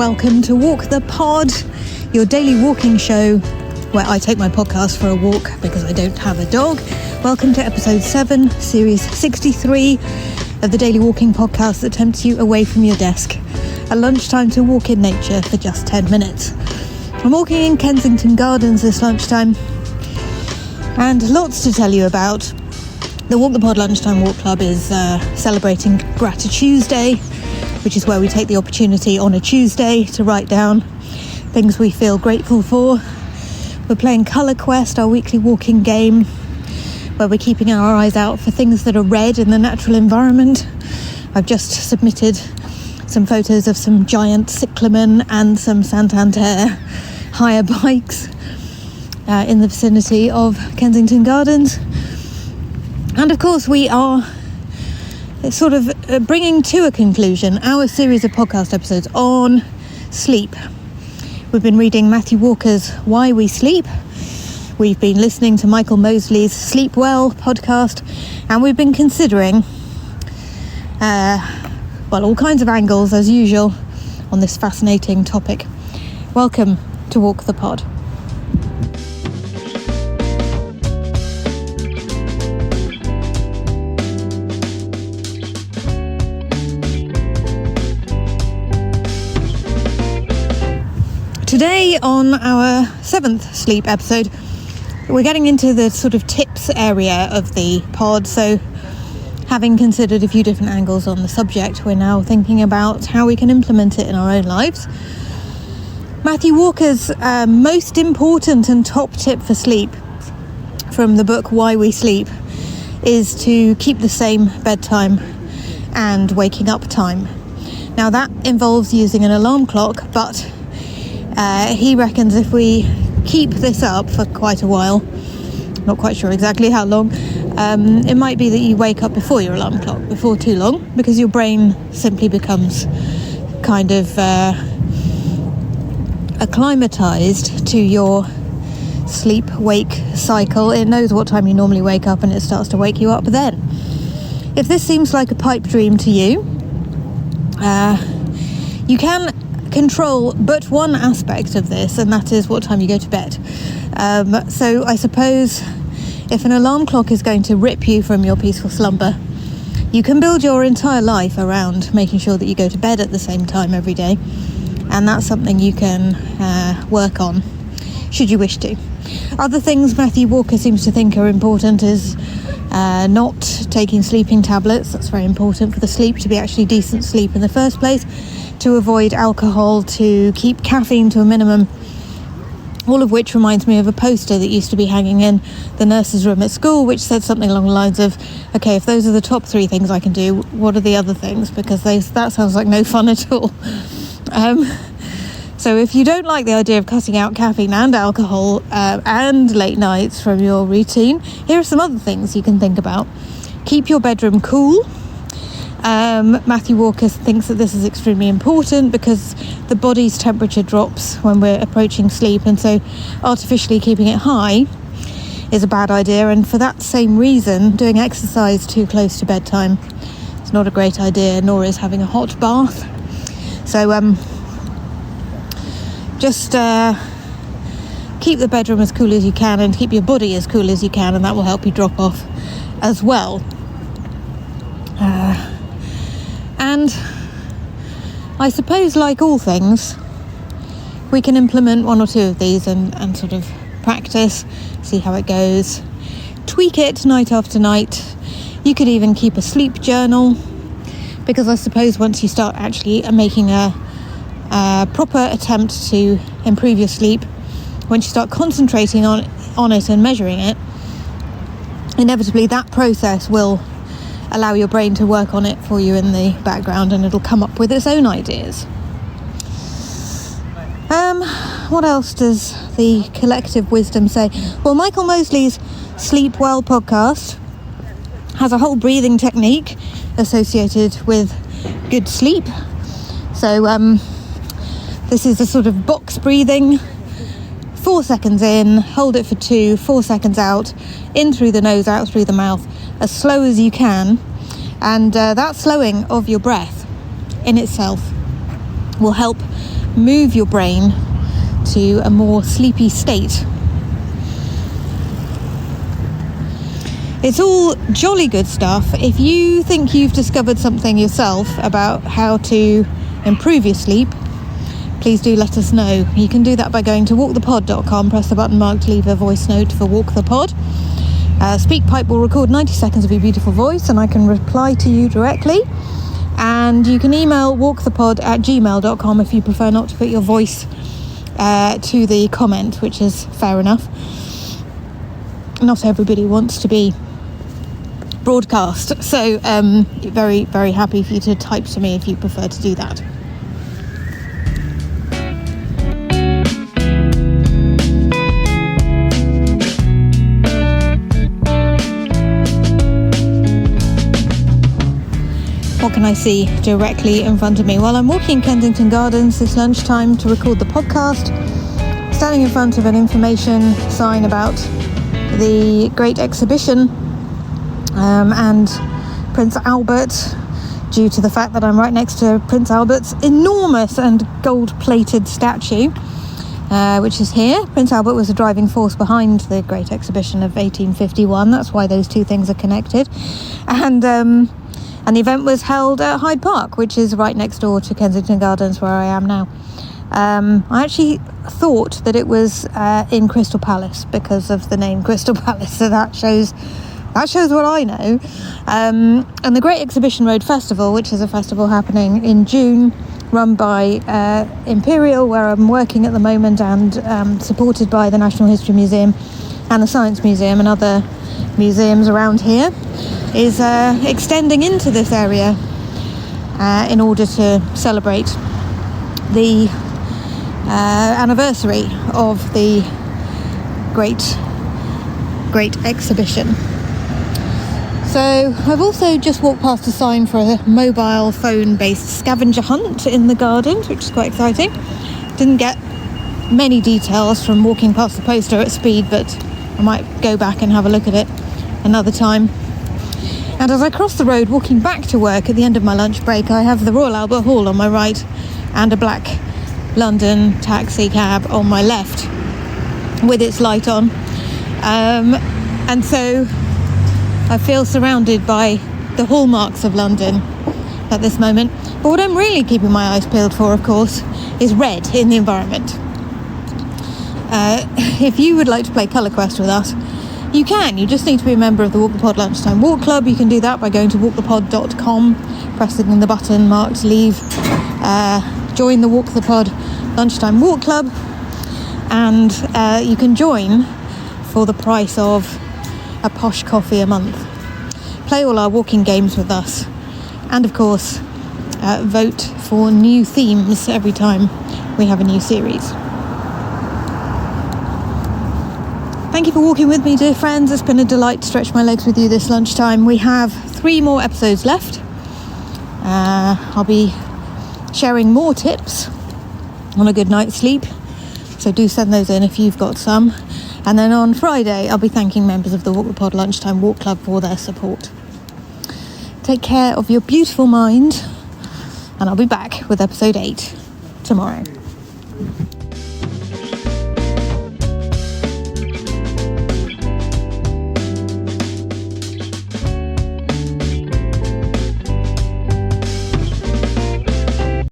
welcome to Walk the Pod, your daily walking show where I take my podcast for a walk because I don't have a dog. Welcome to episode 7, series 63 of the daily walking podcast that tempts you away from your desk at lunchtime to walk in nature for just 10 minutes. I'm walking in Kensington Gardens this lunchtime and lots to tell you about. The Walk the Pod Lunchtime Walk Club is celebrating Gratitude, which is where we take the opportunity on a Tuesday to write down things we feel grateful for. We're playing Colour Quest, our weekly walking game, where we're keeping our eyes out for things that are red in the natural environment. I've just submitted some photos of some giant cyclamen and some Santander hire bikes in the vicinity of Kensington Gardens. And of course we are sort of bringing to a conclusion our series of podcast episodes on sleep. We've been reading Matthew Walker's Why We Sleep. We've been listening to Michael Mosley's Sleep Well podcast, and we've been considering all kinds of angles as usual on this fascinating topic. Welcome to Walk the Pod. Today on our 7th sleep episode, we're getting into the sort of tips area of the pod. So having considered a few different angles on the subject, we're now thinking about how we can implement it in our own lives. Matthew Walker's most important and top tip for sleep from the book Why We Sleep is to keep the same bedtime and waking up time. Now that involves using an alarm clock, but he reckons if we keep this up for quite a while, not quite sure exactly how long, it might be that you wake up before your alarm clock, before too long, because your brain simply becomes kind of acclimatized to your sleep-wake cycle. It knows what time you normally wake up and it starts to wake you up then. If this seems like a pipe dream to you, you can control but one aspect of this, and that is what time you go to bed. So I suppose if an alarm clock is going to rip you from your peaceful slumber, you can build your entire life around making sure that you go to bed at the same time every day, and that's something you can work on should you wish to. Other things Matthew Walker seems to think are important is not taking sleeping tablets. That's very important for the sleep, to be actually decent sleep in the first place, to avoid alcohol, to keep caffeine to a minimum, all of which reminds me of a poster that used to be hanging in the nurse's room at school, which said something along the lines of, okay, if those are the top 3 things I can do, what are the other things? Because that sounds like no fun at all. So if you don't like the idea of cutting out caffeine and alcohol and late nights from your routine, here are some other things you can think about. Keep your bedroom cool. Matthew Walker thinks that this is extremely important because the body's temperature drops when we're approaching sleep, and so artificially keeping it high is a bad idea. And for that same reason, doing exercise too close to bedtime is not a great idea, nor is having a hot bath. So just keep the bedroom as cool as you can and keep your body as cool as you can, and that will help you drop off as well. And I suppose, like all things, we can implement 1 or 2 of these and sort of practice, see how it goes, tweak it night after night. You could even keep a sleep journal, because I suppose once you start actually making a proper attempt to improve your sleep, once you start concentrating on it and measuring it, inevitably that process will allow your brain to work on it for you in the background, and it'll come up with its own ideas. What else does the collective wisdom say? Well, Michael Mosley's Sleep Well podcast has a whole breathing technique associated with good sleep. So this is a sort of box breathing. 4 seconds in, hold it for 2, 4 seconds out, in through the nose, out through the mouth, as slow as you can. And that slowing of your breath in itself will help move your brain to a more sleepy state. It's all jolly good stuff. If you think you've discovered something yourself about how to improve your sleep, please do let us know. You can do that by going to walkthepod.com, press the button marked leave a voice note for Walk the Pod. SpeakPipe will record 90 seconds of your beautiful voice and I can reply to you directly. And you can email walkthepod@gmail.com if you prefer not to put your voice to the comment, which is fair enough. Not everybody wants to be broadcast, so very, very happy for you to type to me if you prefer to do that. What can I see directly in front of me? Well, I'm walking in Kensington Gardens this lunchtime to record the podcast, standing in front of an information sign about the Great Exhibition and Prince Albert, due to the fact that I'm right next to Prince Albert's enormous and gold-plated statue, which is here. Prince Albert was the driving force behind the Great Exhibition of 1851. That's why those two things are connected. And the event was held at Hyde Park, which is right next door to Kensington Gardens, where I am now. I actually thought that it was in Crystal Palace because of the name Crystal Palace, so that shows what I know. And the Great Exhibition Road Festival, which is a festival happening in June, run by Imperial, where I'm working at the moment, and supported by the National History Museum and the Science Museum and other museums around here, is extending into this area in order to celebrate the anniversary of the Great Exhibition. So I've also just walked past a sign for a mobile phone-based scavenger hunt in the gardens, which is quite exciting. Didn't get many details from walking past the poster at speed, but I might go back and have a look at it another time. And as I cross the road walking back to work at the end of my lunch break, I have the Royal Albert Hall on my right and a black London taxi cab on my left with its light on. And so I feel surrounded by the hallmarks of London at this moment. But what I'm really keeping my eyes peeled for, of course, is red in the environment. If you would like to play Colour Quest with us, you can. You just need to be a member of the Walk the Pod Lunchtime Walk Club. You can do that by going to walkthepod.com, pressing the button marked leave, join the Walk the Pod Lunchtime Walk Club, and you can join for the price of a posh coffee a month. Play all our walking games with us, and of course vote for new themes every time we have a new series. Thank you for walking with me, dear friends. It's been a delight to stretch my legs with you this lunchtime. We have 3 more episodes left. I'll be sharing more tips on a good night's sleep, so do send those in if you've got some. And then on Friday, I'll be thanking members of the Walk the Pod Lunchtime Walk Club for their support. Take care of your beautiful mind, and I'll be back with episode 8 tomorrow.